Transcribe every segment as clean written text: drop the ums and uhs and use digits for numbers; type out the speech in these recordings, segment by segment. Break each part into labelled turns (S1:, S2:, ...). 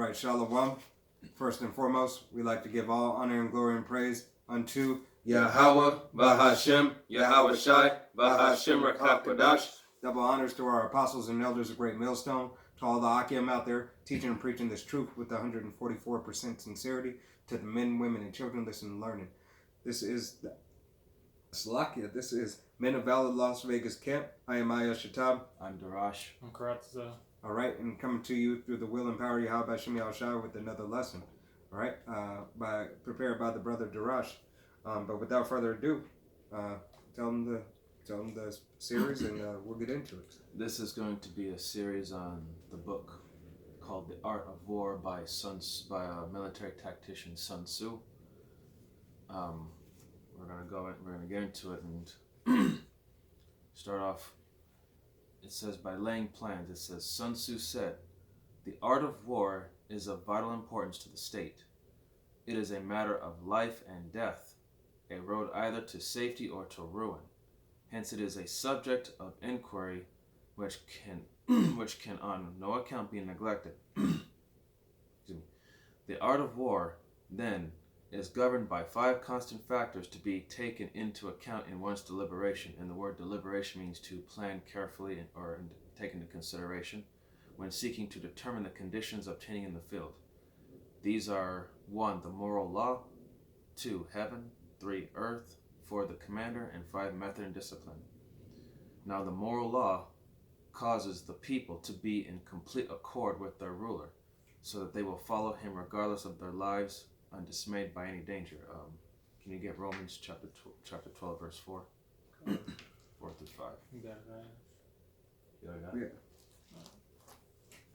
S1: right, Shalom. First and foremost, we like to give all honor and glory and praise unto
S2: Yahweh, Bahashem, Yahweh Shai, Bahashem Rakakwadash.
S1: Double honors to our apostles and elders of Great Millstone, to all the Akim out there teaching and preaching this truth with 144% sincerity, to the men, women, and children listening and learning. This is Salakia. This is Men of Valor Las Vegas Camp. I am Aya Shatab.
S2: I'm Darash.
S3: I'm Karatza.
S1: All right, and coming to you through the will and power of Yahweh Hashem Yahushua with another lesson. All right, prepared by the brother Darash. But without further ado, tell them the series, and we'll get into it.
S2: This is going to be a series on the book called The Art of War by military tactician Sun Tzu. We're gonna get into it and start off. It says, by laying plans, it says, Sun Tzu said, the art of war is of vital importance to the state. It is a matter of life and death, a road either to safety or to ruin. Hence it is a subject of inquiry which can on no account be neglected. Excuse me. The art of war, then, is governed by 5 constant factors to be taken into account in one's deliberation. And the word deliberation means to plan carefully or take into consideration when seeking to determine the conditions obtaining in the field. These are 1. The moral law, 2. Heaven, 3. Earth, 4. The commander, and 5. Method and discipline. Now the moral law causes the people to be in complete accord with their ruler, so that they will follow him regardless of their lives, undismayed by any danger. Can you get Romans chapter 12, verse 4? 4 through 5.
S3: You got it, right?
S2: You got it?
S1: Yeah.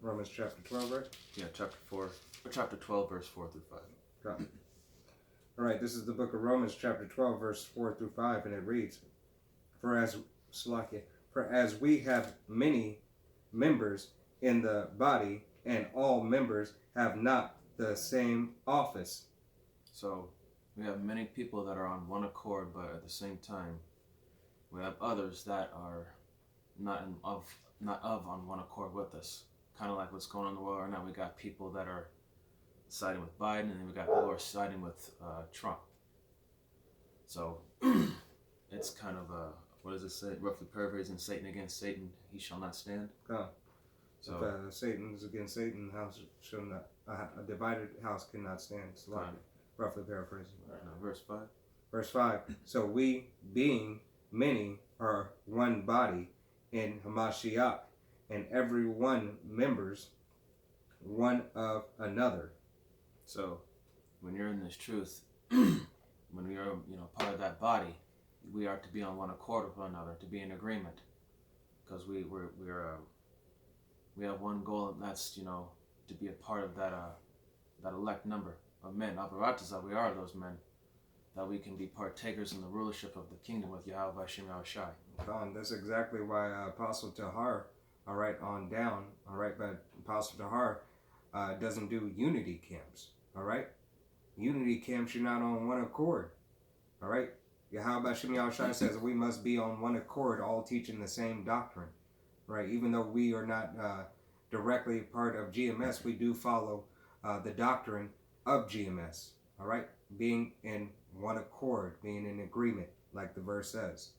S1: Romans chapter 12, right?
S2: Yeah, chapter 12, verse 4 through 5.
S1: Got it. All right, this is the book of Romans chapter 12, verse 4 through 5, and it reads, For as we have many members in the body, and all members have not the same office.
S2: So we have many people that are on one accord, but at the same time, we have others that are not of on one accord with us. Kind of like what's going on in the world right now. We got people that are siding with Biden, and then we got people who are siding with Trump. So it's kind of what does it say? Roughly paraphrasing, Satan against Satan, he shall not stand.
S1: So if Satan is against Satan, house shall not. A divided house cannot stand. Roughly paraphrasing.
S2: No, verse 5.
S1: Verse 5. So we, being many, are one body in Hamashiach, and every one members one of another.
S2: So when you're in this truth, when we are part of that body, we are to be on one accord with one another, to be in agreement, because we have one goal, and that's to be a part of that elect number of men. Avarataza, we are those men, that we can be partakers in the rulership of the kingdom with Yahweh Hashem Yahushai.
S1: That's exactly why Apostle Tahar, all right, on down, all right, but Apostle Tahar doesn't do unity camps, all right? Unity camps, you're not on one accord, all right? Yahweh Hashem Yahushai says we must be on one accord, all teaching the same doctrine, right? Even though we are not directly part of GMS, we do follow the doctrine of GMS, all right? Being in one accord, being in agreement, like the verse says,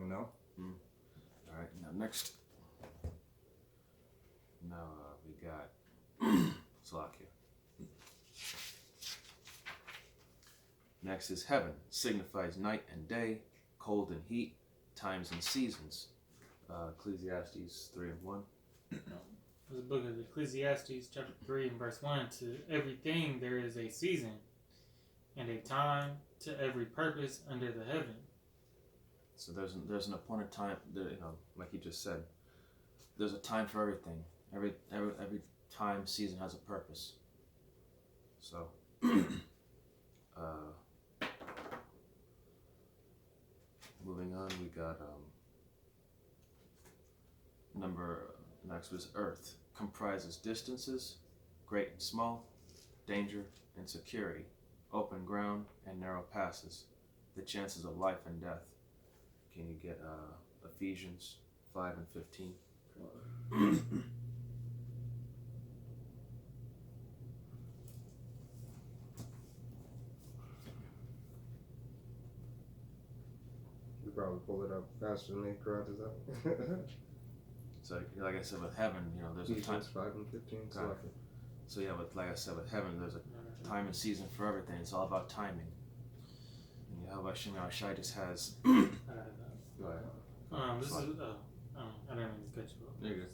S2: All right, now next. Now we got Salakia. Next is heaven. Signifies night and day, cold and heat, times and seasons. Ecclesiastes 3 and 1.
S3: The book of Ecclesiastes, chapter 3 and verse 1. To everything there is a season, and a time to every purpose under the heaven.
S2: So there's an appointed time. Like he just said, there's a time for everything. Every time, season has a purpose. So, moving on, we got next was Earth. Comprises distances, great and small, danger and security, open ground and narrow passes, the chances of life and death. Can you get Ephesians 5 and 15?
S1: pull it up faster than they crowd is up.
S2: So, like I said, with heaven, there's a time.
S1: Ephesians 5 and 15.
S2: So yeah, but like I said, with heaven, there's a time and season for everything. It's all about timing. And Yahweh Hashem Yahushai just has. Go ahead.
S3: This is. I didn't mean to cut you off.
S2: There you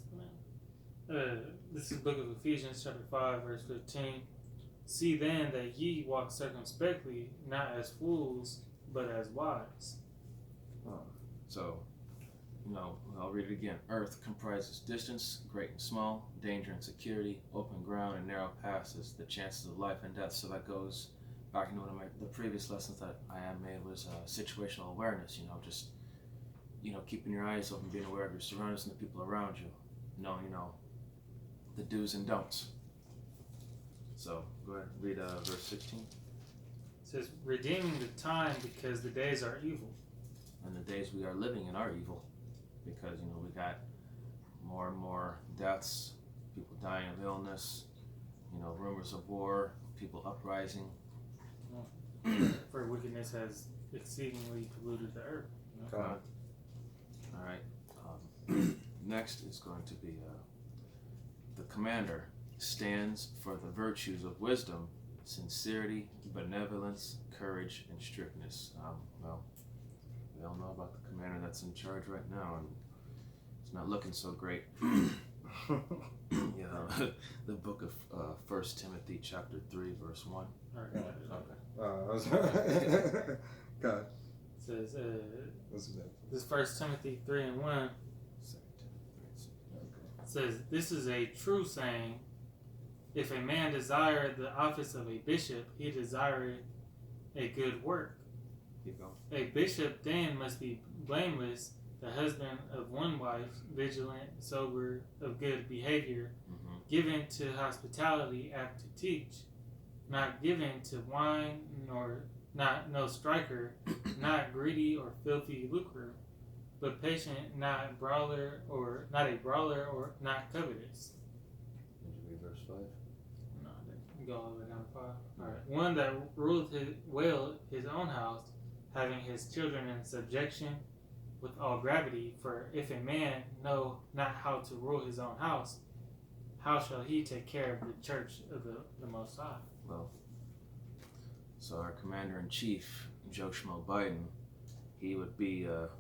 S3: This is the book of Ephesians, chapter 5, verse 15. See then that ye walk circumspectly, not as fools, but as wise.
S2: So, I'll read it again. Earth comprises distance, great and small, danger and security, open ground and narrow passes, the chances of life and death. So that goes back into one of the previous lessons that I had made was situational awareness. Just keeping your eyes open, being aware of your surroundings and the people around you, knowing the do's and don'ts. So go ahead, read verse 16.
S3: It says, redeeming the time because the days are evil.
S2: And the days we are living in are evil, because we got more and more deaths, people dying of illness, rumors of war, people uprising.
S3: For wickedness has exceedingly polluted the earth.
S2: All right. Next is going to be the commander stands for the virtues of wisdom, sincerity, benevolence, courage, and strictness. Well, we all know about the commander that's in charge right now, and it's not looking so great. The book of 1 Timothy chapter 3, verse 1.
S1: God.
S3: It says,
S1: What's that?
S3: this 1 Timothy 3 and 1 says, this is a true saying, if a man desire the office of a bishop, he desireth a good work.
S2: Keep going.
S3: A bishop then must be blameless, the husband of one wife, vigilant, sober, of good behavior, given to hospitality, apt to teach, not given to wine, no striker, not greedy or filthy lucre, but patient, not a brawler or not not covetous.
S2: Did you read verse 5?
S3: No, I didn't go all the way down to 5. Alright. One that ruleth well his own house, having his children in subjection with all gravity. For if a man know not how to rule his own house, how shall he take care of the church of the Most High?
S2: Well, so our commander-in-chief, Joe Schmo Biden, he would be, that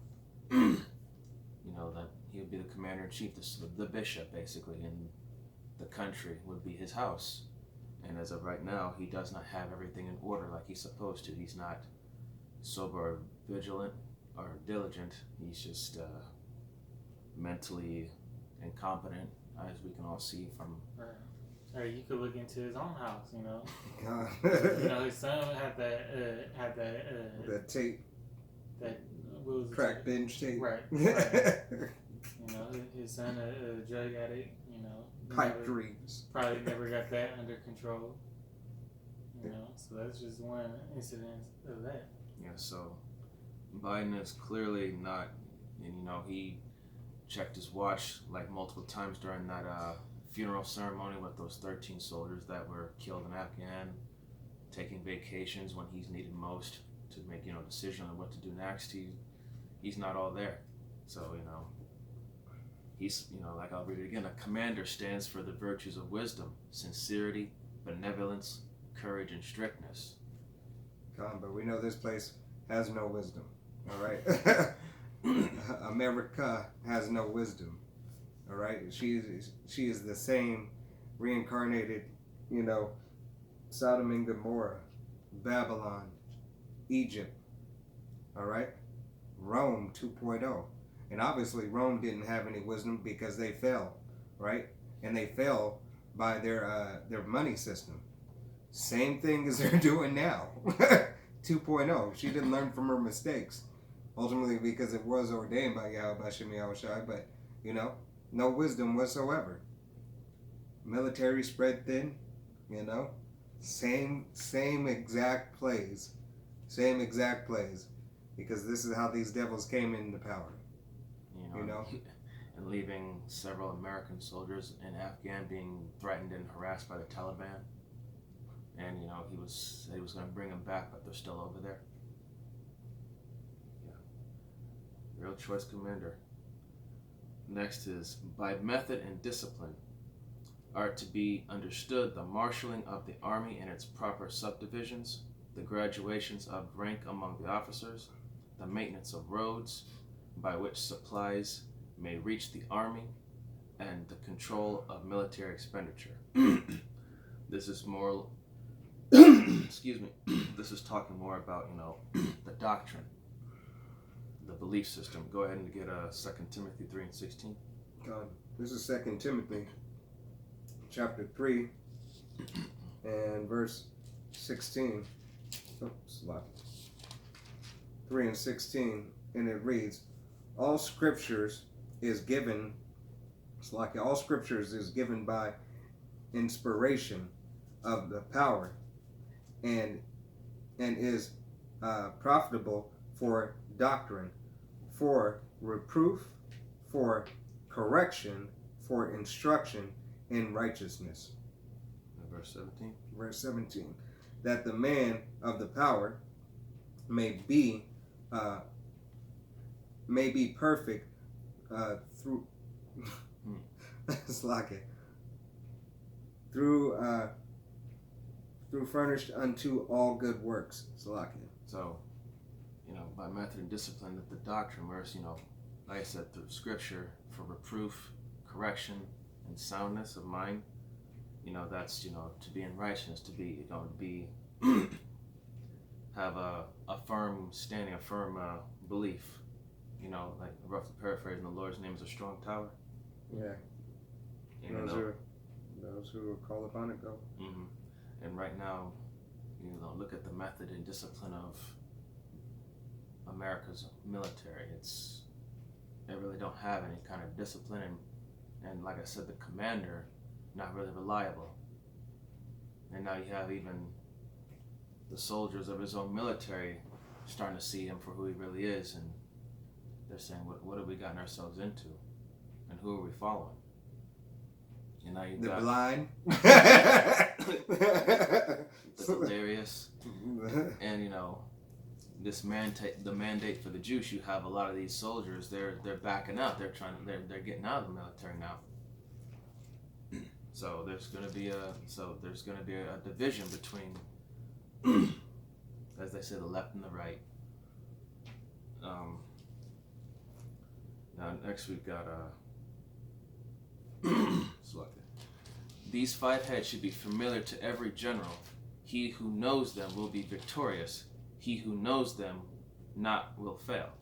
S2: he would be the commander-in-chief, the bishop, basically, in the country would be his house. And as of right now, he does not have everything in order like he's supposed to. He's not sober or vigilant or diligent. He's just mentally incompetent, as we can all see from...
S3: Right. Or you could look into his own house,
S1: God.
S3: His son had that
S1: that tape.
S3: That what was
S1: Crack
S3: it?
S1: binge tape.
S3: Right. His son a drug addict.
S1: Pipe dreams.
S3: Probably never got that under control. So that's just one incident of that.
S2: Yeah. So Biden is clearly not, and he checked his watch like multiple times during that funeral ceremony with those 13 soldiers that were killed in Afghan, taking vacations when he's needed most to make a decision on what to do next. He's not all there. So he's like I'll read it again. A commander stands for the virtues of wisdom, sincerity, benevolence, courage, and strictness.
S1: But we know this place has no wisdom. All right. America has no wisdom. All right, she is the same reincarnated, Sodom and Gomorrah, Babylon, Egypt. All right, Rome 2.0, and obviously Rome didn't have any wisdom because they fell, right? And they fell by their money system. Same thing as they're doing now, 2.0. She didn't learn from her mistakes, ultimately because it was ordained by Yahweh Hashem Yahushai, but no wisdom whatsoever. Military spread thin, same exact plays, because this is how these devils came into power.
S2: And leaving several American soldiers in Afghan being threatened and harassed by the Taliban, and he said he was going to bring them back, but they're still over there. Real choice commander. Next is, by method and discipline are to be understood the marshaling of the army in its proper subdivisions, the graduations of rank among the officers, the maintenance of roads by which supplies may reach the army, and the control of military expenditure. This is more, excuse me, this is talking more about, the doctrine, the belief system. Go ahead and get 2 Timothy 3:16.
S1: This is 2 Timothy chapter 3 and verse 16. Oops, 3 and 16, and it reads, all scriptures is given, all scriptures is given by inspiration of the power and is profitable for doctrine, for reproof, for correction, for instruction in righteousness.
S2: Verse 17.
S1: Verse 17. That the man of the power may be perfect through it's like it through furnished unto all good works. It's like it.
S2: So, by method and discipline, that the doctrine, whereas, like I said, through scripture for reproof, correction, and soundness of mind, that's, to be in righteousness, to be, have a firm standing, a firm belief, like roughly paraphrasing, the Lord's name is a strong tower.
S1: Yeah. Those who call upon it go.
S2: Mm-hmm. And right now, look at the method and discipline of America's military. They really don't have any kind of discipline, and like I said, the commander, not really reliable. And now you have even the soldiers of his own military starting to see him for who he really is, and they're saying, what have we gotten ourselves into? And who are we following? And now you've got
S1: blind,
S2: the delirious, and this the mandate for the Jews. You have a lot of these soldiers. They're backing out. They're getting out of the military now. So there's going to be a division between, as they say, the left and the right. Now next we've got these 5 heads should be familiar to every general. He who knows them will be victorious. He who knows them not will fail.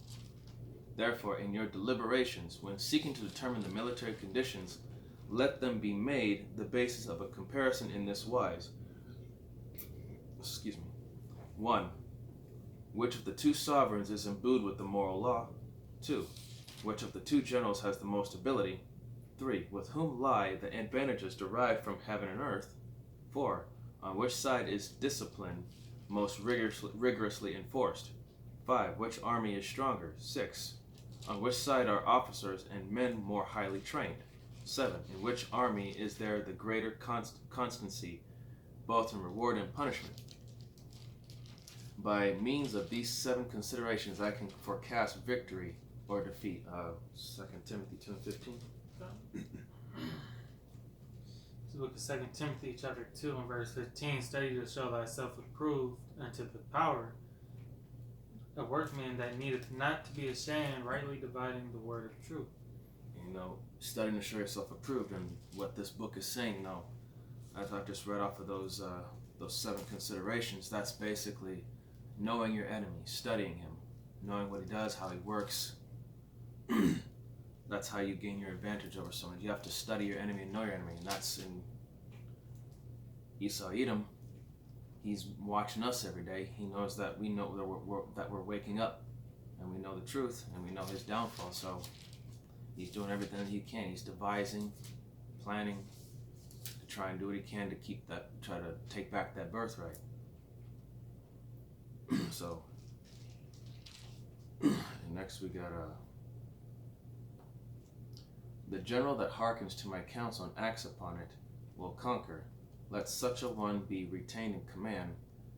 S2: Therefore, in your deliberations, when seeking to determine the military conditions, let them be made the basis of a comparison in this wise. 1. Which of the 2 sovereigns is imbued with the moral law? 2. Which of the 2 generals has the most ability? 3. With whom lie the advantages derived from heaven and earth? 4. On which side is discipline most rigorously enforced? 5. Which army is stronger? 6. On which side are officers and men more highly trained? 7. In which army is there the greater constancy, both in reward and punishment? By means of these 7 considerations, I can forecast victory or defeat. 2 Timothy 2:15.
S3: The book of 2 Timothy chapter 2 and verse 15, study to show thyself approved unto the power, a workman that needeth not to be ashamed, rightly dividing the word of truth.
S2: Studying to show yourself approved, and what this book is saying, as I've just read off of those 7 considerations, that's basically knowing your enemy, studying him, knowing what he does, how he works. That's how you gain your advantage over someone. You have to study your enemy and know your enemy, and that's in Esau Edom. He's watching us every day. He knows that we know that we're waking up, and we know the truth, and we know his downfall. So he's doing everything that he can. He's devising, planning to try and do what he can to try to take back that birthright. So, and next we got the general that hearkens to my counsel and acts upon it will conquer. Let such a one be retained in command.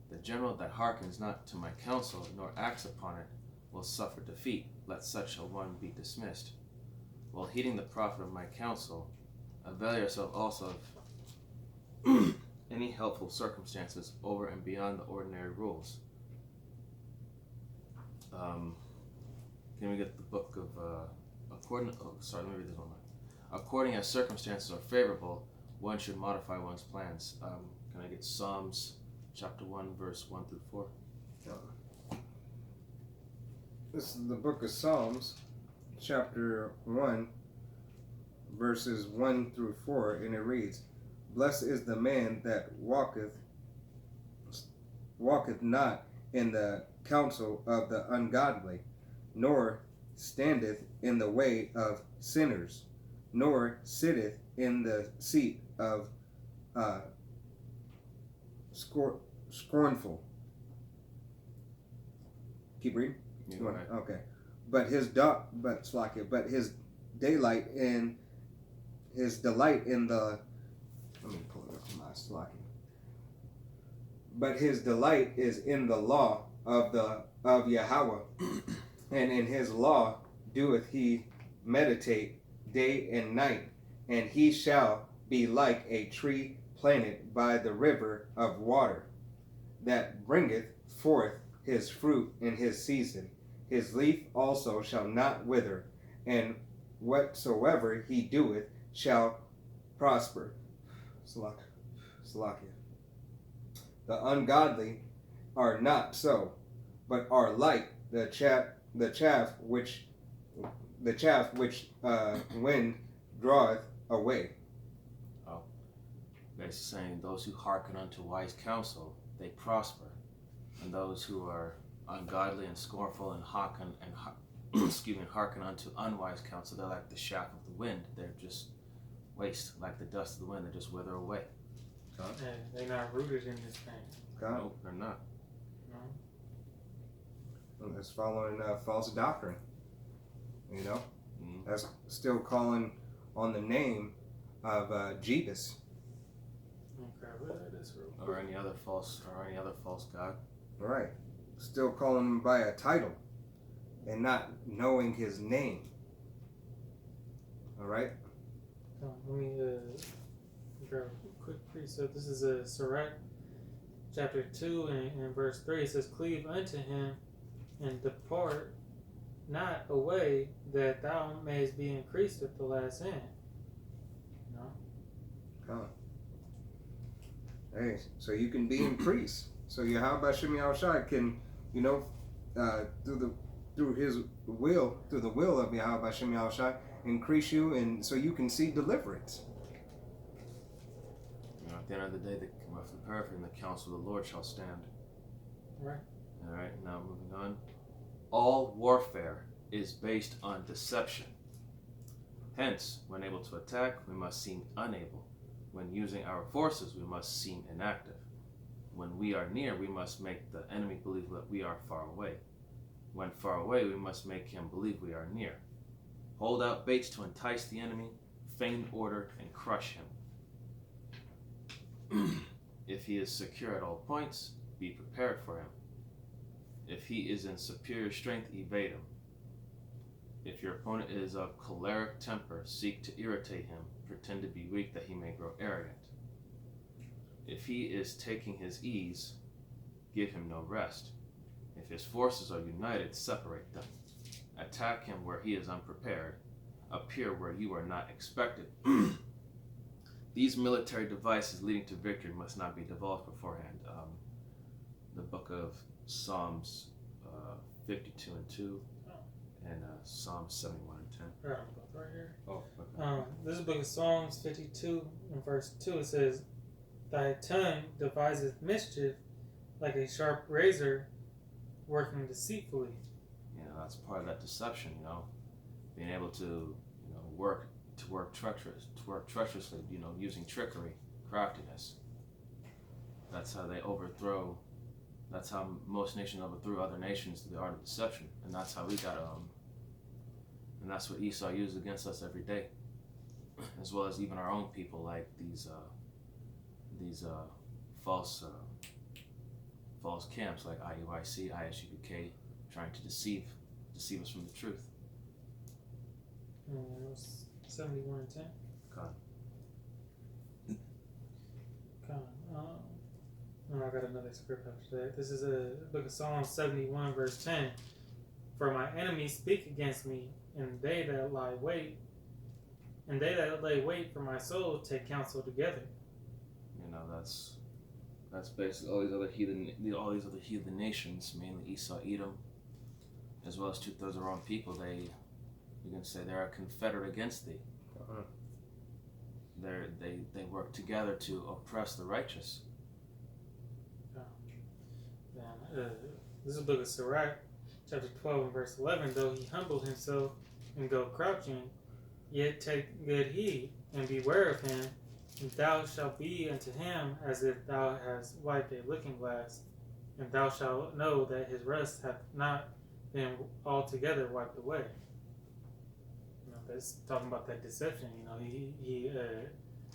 S2: The general that hearkens not to my counsel nor acts upon it will suffer defeat. let such a one be dismissed. While heeding the profit of my counsel, avail yourself also of any helpful circumstances over and beyond the ordinary rules. Can we get the book of let me read this one. According as circumstances are favorable, one should modify one's plans. Can I get Psalms chapter 1, verse 1 through 4?
S1: This is the book of Psalms, chapter 1, verses 1 through 4, and it reads, Blessed is the man that walketh not in the counsel of the ungodly, nor standeth in the way of sinners, nor sitteth in the seat of scornful. Keep reading.
S2: Yeah, right.
S1: Okay. But his daylight in his delight in the. Let me pull it up from my slacking. But his delight is in the law of Yahweh, and in his law doeth he meditate day and night, and he shall be like a tree planted by the river of water, that bringeth forth his fruit in his season. His leaf also shall not wither, and whatsoever he doeth shall prosper. Salakia. The ungodly are not so, but are like the chaff which wind draweth away.
S2: Oh, basically saying those who hearken unto wise counsel, they prosper, and those who are ungodly and scornful and hearken unto unwise counsel, they're like the shaft of the wind. They're just waste, like the dust of the wind. They just wither away.
S3: And they're not rooted in this thing.
S2: Nope, they're not.
S3: No.
S1: That's following false doctrine. You know,
S2: Mm-hmm.
S1: that's still calling on the name of Jebus.
S3: Okay, well, that is real.
S2: Or any other false god.
S1: Right. Still calling him by a title and not knowing his name. All right.
S3: Let me grab a quick precept. This is a Sirach, chapter 2 and verse 3. It says, Cleave unto him and depart not away, that thou mayest be increased at the last end. No?
S1: Hey, so you can be increased. So Yahweh Shem Yahushai can, through the will of Yahweh Shem Yahushai, increase you, and so you can see deliverance.
S2: At the end of the day, the paraphrasing, the counsel of the Lord shall stand.
S3: Right.
S2: All right. Now moving on. All warfare is based on deception. Hence, when able to attack, we must seem unable. When using our forces, we must seem inactive. When we are near, we must make the enemy believe that we are far away. When far away, we must make him believe we are near. Hold out baits to entice the enemy, feign order, and crush him. If he is secure at all points, be prepared for him. If he is in superior strength, evade him. If your opponent is of choleric temper, seek to irritate him, pretend to be weak that he may grow arrogant. If he is taking his ease, give him no rest. If his forces are united, separate them. Attack him where he is unprepared, appear where you are not expected. These military devices leading to victory must not be divulged beforehand. The book of Psalms 52 and 2 and Psalms 71 and 10.
S3: Right, right here.
S2: Oh, okay.
S3: This is the book of Psalms 52 and verse 2. It says, Thy tongue deviseth mischief like a sharp razor working deceitfully.
S2: That's part of that deception, being able to, work treacherously, using trickery, craftiness. That's how they overthrow. That's how most nations overthrew other nations through the art of deception, and that's how we got and that's what Esau used against us every day, as well as even our own people, like these false camps like IUIC, ISUPK, trying to deceive us from the truth.
S3: It was 71 and 10.
S2: Con.
S3: I got another script after that. This is a book of Psalms 71, verse 10. For my enemies speak against me, and they that lay wait for my soul take counsel together.
S2: You know, that's basically all these other heathen nations, mainly Esau, Edom, as well as 2/3 of our own people. You can say they're a confederate against thee.
S1: Uh-huh.
S2: They work together to oppress the righteous.
S3: This is the book of Sirach, chapter 12 and verse 11. Though he humble himself and go crouching, yet take good heed and beware of him, and thou shalt be unto him as if thou hast wiped a looking glass, and thou shalt know that his rust hath not been altogether wiped away. You know, that's talking about that deception. You know, he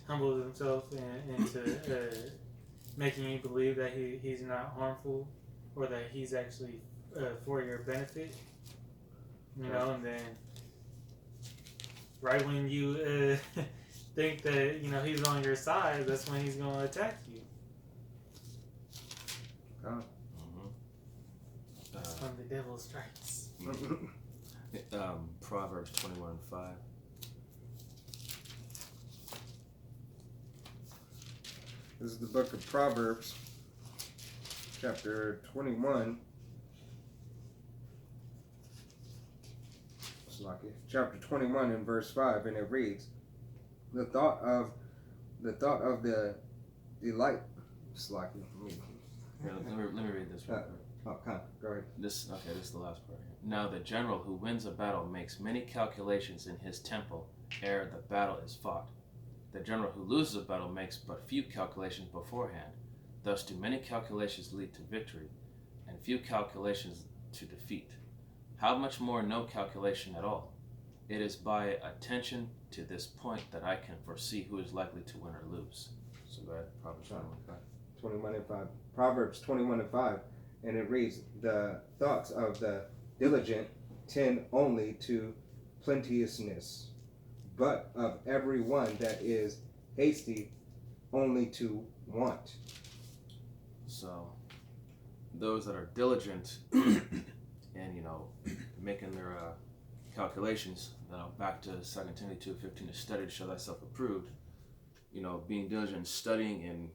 S3: humbled himself into making you believe that he's not harmful, or that he's actually for your benefit. You know, and then right when you think that he's on your side, that's when he's going to attack you. That's when the devil strikes.
S2: Proverbs 21 and 5.
S1: This is the book of Proverbs, chapter 21. Chapter 21 and verse 5, and it reads, the thought of the delight. Slacky.
S2: Here, let me read this real quick.
S1: Go ahead.
S2: This is the last part here. Now the general who wins a battle makes many calculations in his temple ere the battle is fought. The general who loses a battle makes but few calculations beforehand. Thus do many calculations lead to victory, and few calculations to defeat. How much more no calculation at all? It is by attention to this point that I can foresee who is likely to win or lose. So go ahead, Proverbs
S1: 21 and 5. Proverbs 21 and 5, and it reads, the thoughts of the diligent tend only to plenteousness, but of every one that is hasty only to want.
S2: So those that are diligent and making their calculations, back to 2 Timothy 2:15, to study to show thyself approved, being diligent, studying and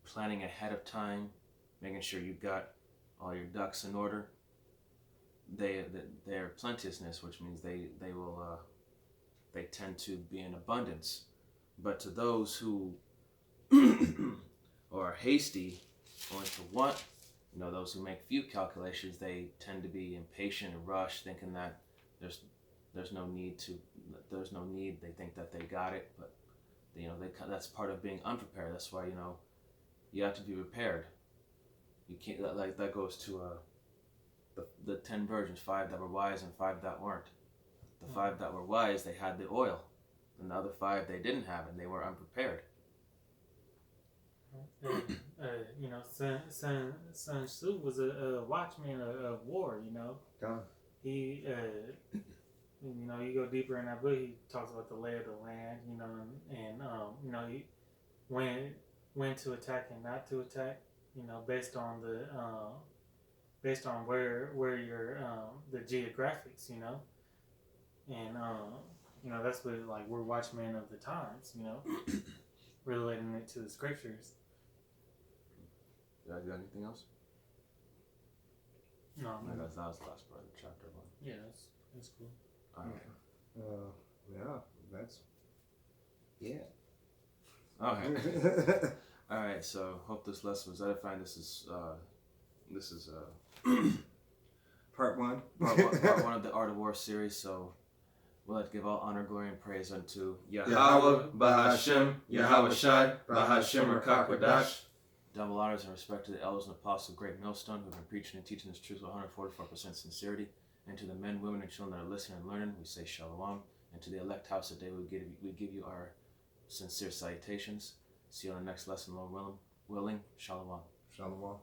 S2: planning ahead of time, making sure you've got all your ducks in order. Their plenteousness, which means they tend to be in abundance. But to those who are hasty, only to want, those who make few calculations, they tend to be impatient and rush, thinking that there's no need. They think that they got it, but that's part of being unprepared. That's why you have to be prepared. You can't that goes to the 10 virgins, 5 that were wise and 5 that weren't. The 5 that were wise, they had the oil, and the other 5 they didn't have, and they were unprepared.
S3: Sun Tzu was a watchman of war. He you go deeper in that book, he talks about the lay of the land, and he when to attack and not to attack, based on where your the geographics, and that's what we're watchmen of the times, relating it to the scriptures.
S2: You got anything else?
S3: No,
S2: that was the last part of the chapter 1.
S3: Yeah, that's cool.
S2: All right.
S1: Yeah.
S2: All right. So hope this lesson was edifying. This is
S1: part 1.
S2: Part 1 of the Art of War series. So we'll have to give all honor, glory, and praise unto
S1: Yahweh, Bahashem, Yahweh Shai, Bahashem Rakakwadash.
S2: Double honors and respect to the elders and apostles of Great Millstone who have been preaching and teaching this truth with 144% sincerity. And to the men, women, and children that are listening and learning, we say shalom. And to the elect house today, we give you our sincere salutations. See you on the next lesson, Lord willing. Shalom.
S1: Shalom.